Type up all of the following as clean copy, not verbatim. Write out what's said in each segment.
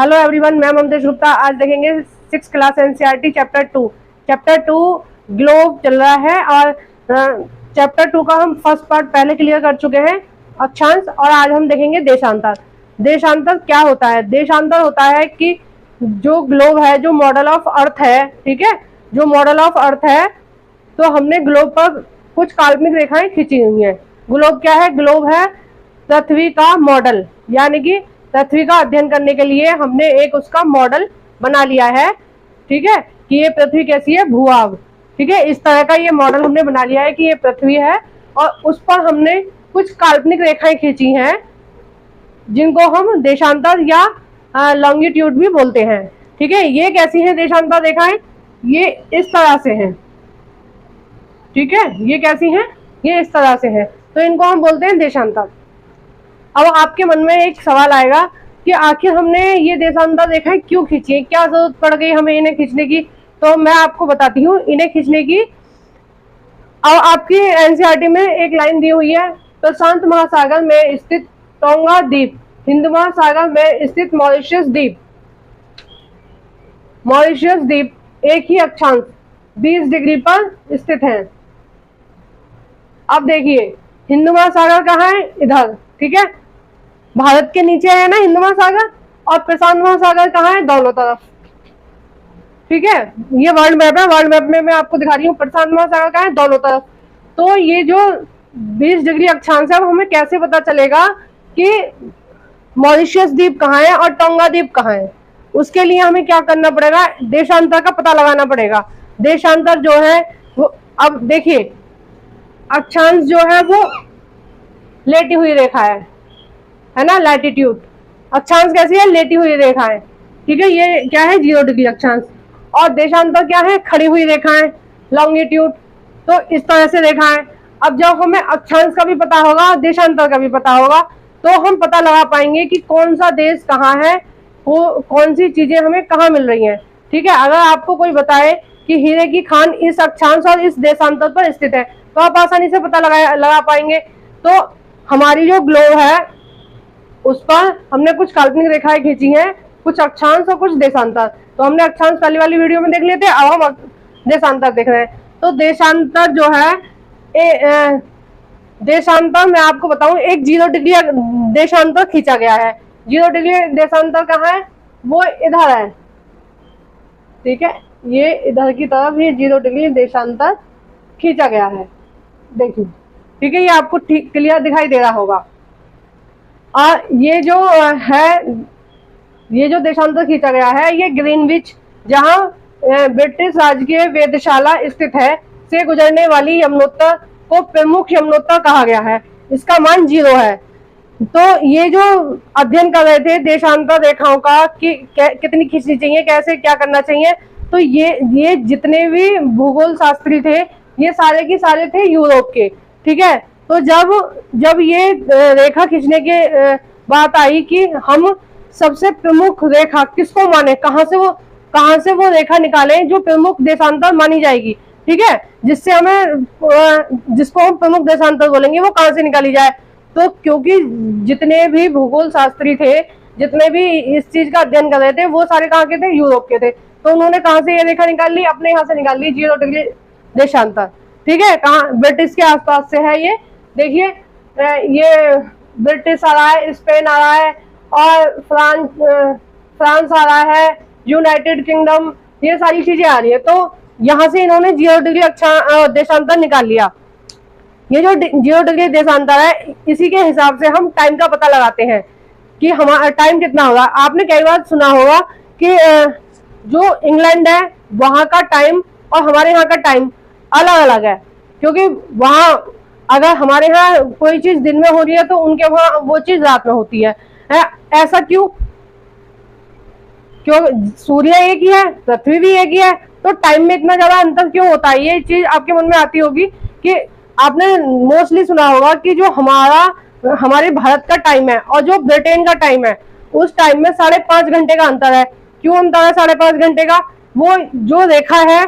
Hello everyone, मैं ममता गुप्ता। आज देखेंगे 6th class NCERT chapter 2 globe चल रहा है और चैप्टर 2 का हम फर्स्ट पार्ट पहले क्लियर कर चुके हैं, अक्षांश। और आज हम देखेंगे देशांतर। देशांतर क्या होता है? देशांतर होता है कि जो ग्लोब है, जो मॉडल ऑफ अर्थ है, ठीक है, जो मॉडल ऑफ अर्थ है, तो हमने ग्लोब पर कुछ काल्पनिक रेखाएं खींची हुई हैं। ग्लोब क्या है? ग्लोब है पृथ्वी का मॉडल, यानी कि पृथ्वी का अध्ययन करने के लिए हमने एक उसका मॉडल बना लिया है, ठीक है, कि ये पृथ्वी कैसी है, भूभाग, ठीक है। इस तरह का ये मॉडल हमने बना लिया है कि ये पृथ्वी है और उस पर हमने कुछ काल्पनिक रेखाएं खींची हैं जिनको हम देशांतर या लॉन्गिट्यूड भी बोलते हैं, ठीक है। ये कैसी है देशांतर रेखाएं? ये इस तरह से हैं, ठीक है। ये कैसी हैं? ये इस तरह से है, तो इनको हम बोलते हैं देशांतर। अब आपके मन में एक सवाल आएगा कि आखिर हमने ये देशांतर रेखाएं क्यों खींची है, क्या जरूरत पड़ गई हमें इन्हें खींचने की? तो मैं आपको बताती हूँ इन्हें खींचने की। अब आपकी एनसीईआरटी में एक लाइन दी हुई है, प्रशांत महासागर में स्थित टोंगा द्वीप, हिंद महासागर में स्थित मॉरिशस द्वीप एक ही अक्षांश 20 डिग्री पर स्थित है। अब देखिए, हिंद महासागर कहाँ है? इधर, ठीक है। भारत के नीचे है ना हिंद महासागर, और प्रशांत महासागर कहाँ है? दोनों तरफ, ठीक है। ये वर्ल्ड मैप है, वर्ल्ड मैप में मैं आपको दिखा रही हूँ प्रशांत महासागर कहाँ है, दोनों तरफ। तो ये जो 20 डिग्री अक्षांश है, वो हमें कैसे पता चलेगा कि मॉरिशस द्वीप कहाँ है और टोंगा द्वीप कहाँ है? उसके लिए हमें क्या करना पड़ेगा? देशांतर का पता लगाना पड़ेगा। देशांतर जो है वो, अब देखिए, अक्षांश जो है वो लेटी हुई रेखा है ना, लैटिट्यूड। अक्षांश कैसी है? लेटी हुई रेखा है, ठीक है। ये क्या है? 0 डिग्री अक्षांश। और देशांतर क्या है? खड़ी हुई रेखा है, लॉन्गिट्यूड। तो इस तरह से रेखा है। अब जब हमें अक्षांश का भी पता होगा, देशांतर का भी पता होगा, तो हम पता लगा पाएंगे कि कौन सा देश कहाँ है, वो कौन सी चीजें हमें कहाँ मिल रही हैं, ठीक है। अगर आपको कोई बताए कि हीरे की खान इस अक्षांश और इस देशांतर पर स्थित है, तो आप आसानी से पता लगा पाएंगे। तो हमारी जो ग्लोब है उस पर हमने कुछ काल्पनिक रेखाएं खींची हैं, कुछ अक्षांश और कुछ देशांतर। तो हमने अक्षांश पहली वाली वीडियो में देख लिए थे, अब हम देशांतर देख रहे हैं। तो देशांतर जो है, देशांतर मैं आपको बताऊं, एक 0 डिग्री देशांतर खींचा गया है। 0 डिग्री देशांतर कहाँ है? वो इधर है, ठीक है। ये इधर की तरफ ये 0 डिग्री देशांतर खींचा गया है, देखिए, ठीक है। ये आपको ठीक क्लियर दिखाई दे रहा होगा। और ये जो है, ये जो देशांतर खींचा गया है, ये ग्रीनविच, जहां ब्रिटिश राजकीय वेधशाला स्थित है, से गुजरने वाली यमुनोत्तर को प्रमुख यमुनोत्तर कहा गया है। इसका मान 0 है। तो ये जो अध्ययन कर रहे थे देशांतर रेखाओं का कि कितनी खींचनी चाहिए, कैसे क्या करना चाहिए, तो ये जितने भी भूगोल शास्त्री थे, ये सारे के सारे थे यूरोप के, ठीक है। तो जब ये रेखा खींचने के बात आई कि हम सबसे प्रमुख रेखा किसको माने, कहाँ से वो रेखा निकालें जो प्रमुख देशांतर मानी जाएगी, ठीक है, जिससे हमें जिसको हम प्रमुख देशांतर बोलेंगे, वो कहाँ से निकाली जाए। तो क्योंकि जितने भी भूगोल शास्त्री थे, जितने भी इस चीज का अध्ययन कर रहे थे, वो सारे कहाँ के थे? यूरोप के थे। तो उन्होंने कहाँ से ये रेखा निकाल ली? अपने यहाँ से निकाल ली, 0 डिग्री देशांतर, ठीक है। कहाँ? ब्रिटिश के आसपास से है ये, देखिए, ये ब्रिटिश आ रहा है, स्पेन आ रहा है, और फ्रांस आ रहा है, यूनाइटेड किंगडम, ये सारी चीजें आ रही है। तो यहाँ से इन्होंने 0 डिग्री देशांतर निकाल लिया। ये जो 0 डिग्री देशांतर है, इसी के हिसाब से हम टाइम का पता लगाते हैं कि हमारा टाइम कितना होगा। आपने कई बार सुना होगा कि जो इंग्लैंड है वहां का टाइम और हमारे यहाँ का टाइम अलग अलग है, क्योंकि वहां अगर हमारे यहाँ कोई चीज दिन में हो रही है तो उनके वहां वो चीज रात में होती है। ऐसा क्यों? सूर्य एक ही है, पृथ्वी भी एक ही है, तो टाइम में इतना ज्यादा अंतर क्यों होता है? ये चीज आपके मन में आती होगी कि आपने मोस्टली सुना होगा कि जो हमारे भारत का टाइम है और जो ब्रिटेन का टाइम है, उस टाइम में 5.5 घंटे का अंतर है। क्यों अंतर है 5.5 घंटे का? वो जो रेखा है,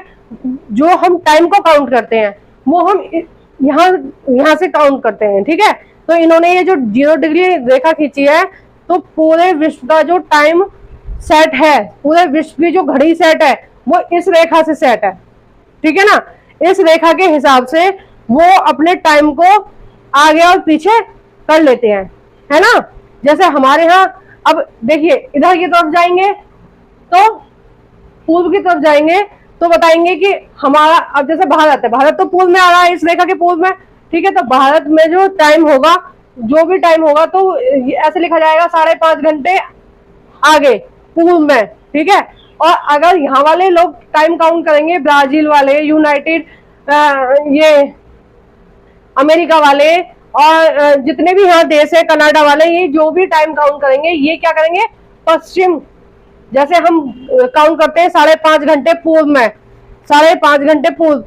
जो हम टाइम को काउंट करते हैं, वो हम यहाँ से काउंट करते हैं, ठीक है। तो इन्होंने ये जो 0 डिग्री रेखा खींची है, तो पूरे विश्व का जो टाइम सेट है, पूरे विश्व की जो घड़ी सेट है वो इस रेखा से सेट है, ठीक है ना। इस रेखा के हिसाब से वो अपने टाइम को आगे और पीछे कर लेते हैं, है ना। जैसे हमारे यहाँ, अब देखिए इधर की तरफ जाएंगे तो पूर्व की तरफ जाएंगे तो बताएंगे कि हमारा, अब जैसे भारत है, भारत तो पूर्व में आ रहा है, इस रेखा के पूर्व में, ठीक है। तो भारत में जो टाइम होगा, जो भी टाइम होगा तो ऐसे लिखा जाएगा 5.5 घंटे आगे पूर्व में, ठीक है। और अगर यहाँ वाले लोग टाइम काउंट करेंगे, ब्राजील वाले, यूनाइटेड, ये अमेरिका वाले और जितने भी यहाँ देश है, कनाडा वाले, ये जो भी टाइम काउंट करेंगे ये क्या करेंगे, पश्चिम, जैसे हम काउंट करते हैं 5.5 घंटे पूर्व में, 5.5 घंटे पूर्व,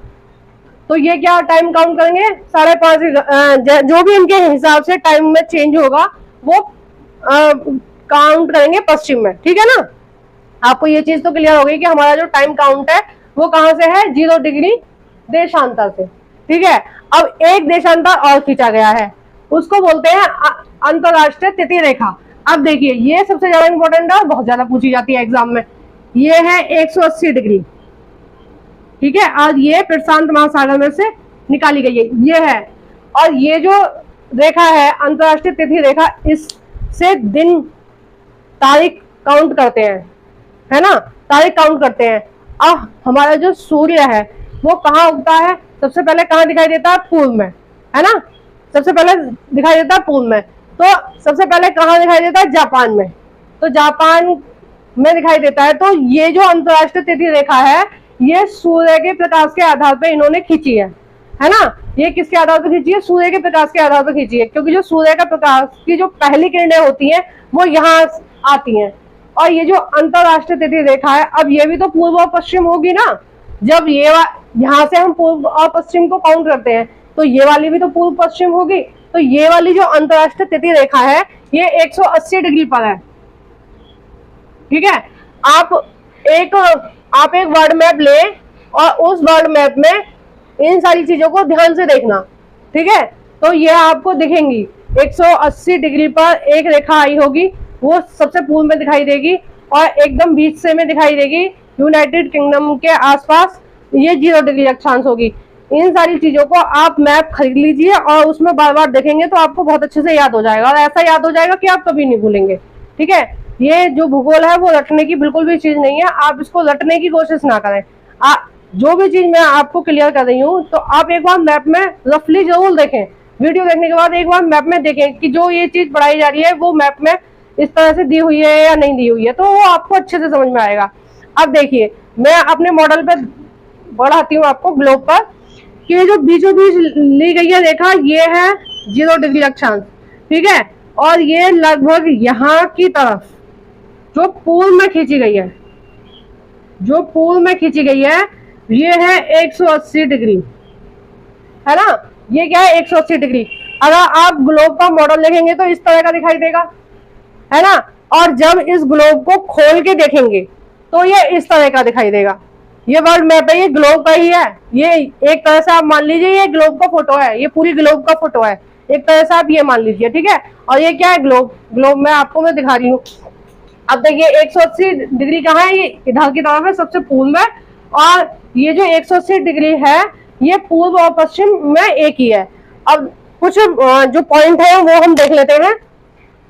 तो ये क्या टाइम काउंट करेंगे 5.5, जो भी इनके हिसाब से टाइम में चेंज होगा वो काउंट करेंगे पश्चिम में, ठीक है ना। आपको ये चीज तो क्लियर हो गई कि हमारा जो टाइम काउंट है वो कहां से है, 0 डिग्री देशांतर से, ठीक है। अब एक देशांतर और खींचा गया है, उसको बोलते हैं अंतरराष्ट्रीय तिथि रेखा। अब देखिए ये सबसे ज्यादा इंपॉर्टेंट है और बहुत ज्यादा पूछी जाती है एग्जाम में। ये है 180 डिग्री, ठीक है, और ये प्रशांत महासागर में से निकाली गई है, ये है। और ये जो रेखा है अंतरराष्ट्रीय तिथि रेखा, इससे दिन तारीख काउंट करते हैं, है ना, तारीख काउंट करते हैं। अब हमारा जो सूर्य है वो कहाँ उगता है, सबसे पहले कहाँ दिखाई देता है, पूर्व में, है ना, सबसे पहले दिखाई देता है पूर्व में। तो सबसे पहले कहाँ दिखाई देता है, जापान में, तो जापान में दिखाई देता है। तो ये जो अंतरराष्ट्रीय तिथि रेखा है ये सूर्य के प्रकाश के आधार पर इन्होंने खींची है ना। ये किसके आधार पर खींची है, सूर्य के प्रकाश के आधार पर खींची है, क्योंकि जो सूर्य का प्रकाश की जो पहली किरणें होती हैं वो यहाँ आती हैं। और ये जो अंतरराष्ट्रीय तिथि रेखा है, अब ये भी तो पूर्व और पश्चिम होगी ना, जब ये यहाँ से हम पूर्व और पश्चिम को काउंट करते हैं तो ये वाली भी तो पूर्व पश्चिम होगी। तो ये वाली जो अंतरराष्ट्रीय तिथि रेखा है ये 180 डिग्री पर है, ठीक है। आप एक वर्ड मैप ले और उस वर्ड मैप में इन सारी चीजों को ध्यान से देखना, ठीक है। तो ये आपको दिखेंगी 180 डिग्री पर एक रेखा आई होगी, वो सबसे पूर्व में दिखाई देगी और एकदम बीच से में दिखाई देगी यूनाइटेड किंगडम के आसपास, ये 0 डिग्री अक्षांश होगी। इन सारी चीजों को आप मैप खरीद लीजिए और उसमें बार बार देखेंगे तो आपको बहुत अच्छे से याद हो जाएगा, और ऐसा याद हो जाएगा कि आप कभी नहीं भूलेंगे, ठीक है। ये जो भूगोल है वो रटने की बिल्कुल भी चीज नहीं है, आप इसको रटने की कोशिश ना करें। जो भी चीज मैं आपको क्लियर कर रही हूँ तो आप एक बार मैप में रफली जरूर देखें, वीडियो देखने के बाद एक बार मैप में देखें कि जो ये चीज पढ़ाई जा रही है वो मैप में इस तरह से दी हुई है या नहीं दी हुई है, तो वो आपको अच्छे से समझ में आएगा। अब देखिए मैं अपने मॉडल पे बढ़ाती हूँ आपको ग्लोब पर, कि ये जो बीचों बीच ली गई है रेखा ये है 0 डिग्री अक्षांश, ठीक है। और ये लगभग यहाँ की तरफ जो पूर्व में खींची गई है, जो पूर्व में खींची गई है ये है 180 डिग्री, है ना। ये क्या है 180 डिग्री। अगर आप ग्लोब का मॉडल देखेंगे तो इस तरह का दिखाई देगा, है ना। और जब इस ग्लोब को खोल के देखेंगे तो ये इस तरह का दिखाई देगा। ये वर्ल्ड मैप है, ये ग्लोब का ही है, ये एक तरह से आप मान लीजिए ये ग्लोब का फोटो है, ये पूरी ग्लोब का फोटो है, एक तरह से आप ये मान लीजिए, ठीक है। और ये क्या है, ग्लोब में आपको मैं दिखा रही हूँ। अब देखिए 180 डिग्री कहाँ है, ये इधर की तरफ है सबसे पूर्व में, और ये जो 180 डिग्री है ये पूर्व और पश्चिम में एक ही है। अब कुछ जो पॉइंट है वो हम देख लेते हैं।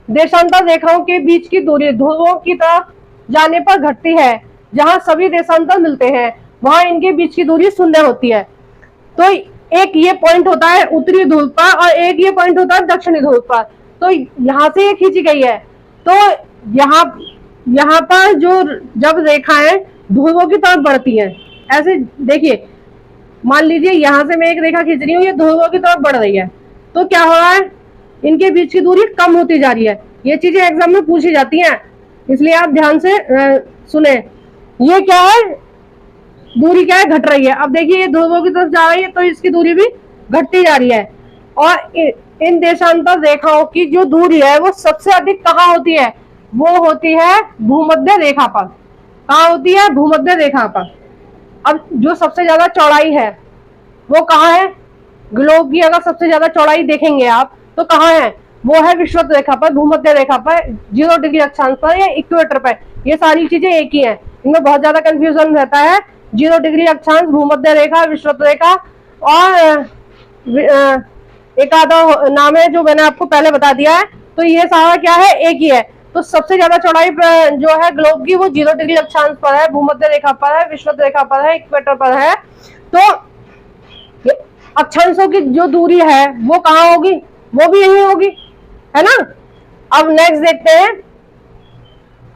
देशांतर रेखाओं के बीच की दूरी ध्रुवों की तरफ जाने पर घटती है, जहां सभी देशांतर मिलते हैं वहां इनके बीच की दूरी शून्य होती है। तो एक ये पॉइंट होता है उत्तरी ध्रुव पर और एक ये पॉइंट होता है दक्षिणी ध्रुव पर, तो यहाँ से ये खींची गई है। तो यहाँ पर जो जब रेखाएं ध्रुवों की तरफ बढ़ती हैं, ऐसे देखिए मान लीजिए यहाँ से मैं एक रेखा खींच रही हूँ, ये ध्रुवों की तरफ बढ़ रही है, तो क्या हो रहा है, इनके बीच की दूरी कम होती जा रही है। ये चीजें एग्जाम में पूछी जाती हैं, इसलिए आप ध्यान से सुने। ये क्या है, दूरी क्या है, घट रही है। अब देखिए ये ध्रुवों की तरफ जा रही है तो इसकी दूरी भी घटती जा रही है। और इन देशांतर रेखाओं की जो दूरी है वो सबसे अधिक कहाँ होती है, वो होती है भूमध्य रेखा पर। कहाँ होती है, भूमध्य रेखा पर। अब जो सबसे ज्यादा चौड़ाई है वो कहाँ है, ग्लोब की अगर सबसे ज्यादा चौड़ाई देखेंगे आप तो कहाँ है, वो है विषुवत रेखा पर, भूमध्य रेखा पर, 0 डिग्री अक्षांश पर या इक्वेटर पर। ये सारी चीजें एक ही है, इनमें बहुत ज्यादा कंफ्यूजन रहता है। 0 डिग्री अक्षांश, भूमध्य रेखा, विषुवत रेखा और एक आधा नाम है जो मैंने आपको पहले बता दिया है। तो ये सारा क्या है, एक ही है। तो सबसे ज्यादा चौड़ाई जो है ग्लोब की वो 0 डिग्री अक्षांश पर है, भूमध्य रेखा पर है, विषुवत रेखा पर है, इक्वेटर पर है। तो अक्षांशों की जो दूरी है वो कहाँ होगी, वो भी यही होगी, है ना। अब नेक्स्ट देखते हैं।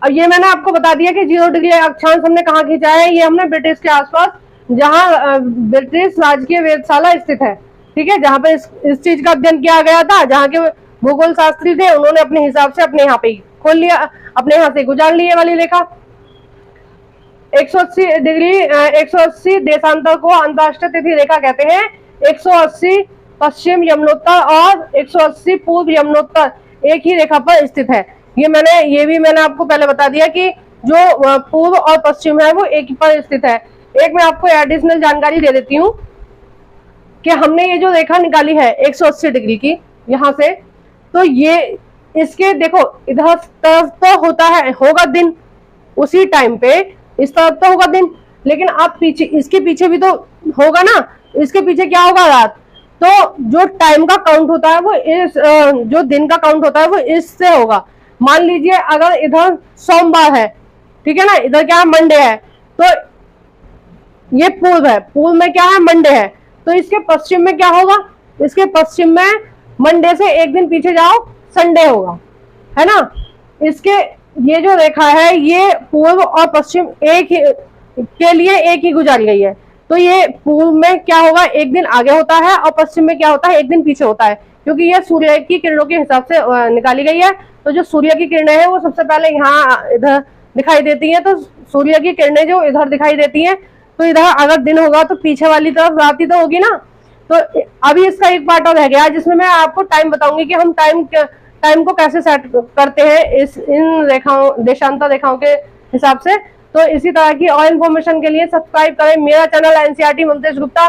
अब ये मैंने आपको बता दिया कि 0 डिग्री अक्षांश हमने कहाँ खींचा है, ये हमने ब्रिटिश के आसपास, जहां ब्रिटिश राजकीय वेधशाला स्थित है, ठीक है, जहां पे इस चीज का अध्ययन किया गया था, जहां के भूगोल शास्त्री थे उन्होंने अपने हिसाब से अपने यहाँ पे खोल लिया, अपने यहाँ से गुजार ली ये वाली रेखा। 180 डिग्री 180 देशांतर को अंतरराष्ट्रीय तिथि रेखा कहते हैं। 180 पश्चिम यमुनोत्तर और 180 पूर्व यमुनोत्तर एक ही रेखा पर स्थित है। ये भी मैंने आपको पहले बता दिया कि जो पूर्व और पश्चिम है वो एक ही पर स्थित है। एक मैं आपको एडिशनल जानकारी दे देती हूँ कि हमने ये जो रेखा निकाली है 180 डिग्री की यहाँ से, तो ये इसके देखो इधर तरफ तो होता है, होगा दिन, उसी टाइम पे इस तरफ तो होगा दिन, लेकिन आप पीछे, इसके पीछे भी तो होगा ना, इसके पीछे क्या होगा, रात। तो जो टाइम का काउंट होता है वो इस जो दिन का काउंट होता है वो इससे होगा। मान लीजिए अगर इधर सोमवार है, ठीक है ना, इधर क्या है, मंडे है, तो ये पूर्व है, पूर्व में क्या है, मंडे है, तो इसके पश्चिम में क्या होगा, इसके पश्चिम में मंडे से एक दिन पीछे जाओ, संडे होगा, है ना। इसके ये जो रेखा है ये पूर्व और पश्चिम एक ही के लिए एक ही गुजारी गई है। तो ये पूर्व में क्या होगा, एक दिन आगे होता है, और पश्चिम में क्या होता है, एक दिन पीछे होता है, क्योंकि ये सूर्य की किरणों के हिसाब से निकाली गई है। तो जो सूर्य की किरणें हैं वो सबसे पहले यहाँ इधर दिखाई देती हैं, तो सूर्य की किरणें जो इधर दिखाई देती हैं, तो इधर अगर दिन होगा तो पीछे वाली तरफ रात ही तो होगी ना। तो अभी इसका एक पार्ट और रह गया है जिसमें मैं आपको टाइम बताऊंगी कि हम टाइम को कैसे सेट करते हैं इन रेखाओं, देशांतर रेखाओं के हिसाब से। तो इसी तरह की और इन्फॉर्मेशन के लिए सब्सक्राइब करें मेरा चैनल एनसीईआरटी ममतेश गुप्ता।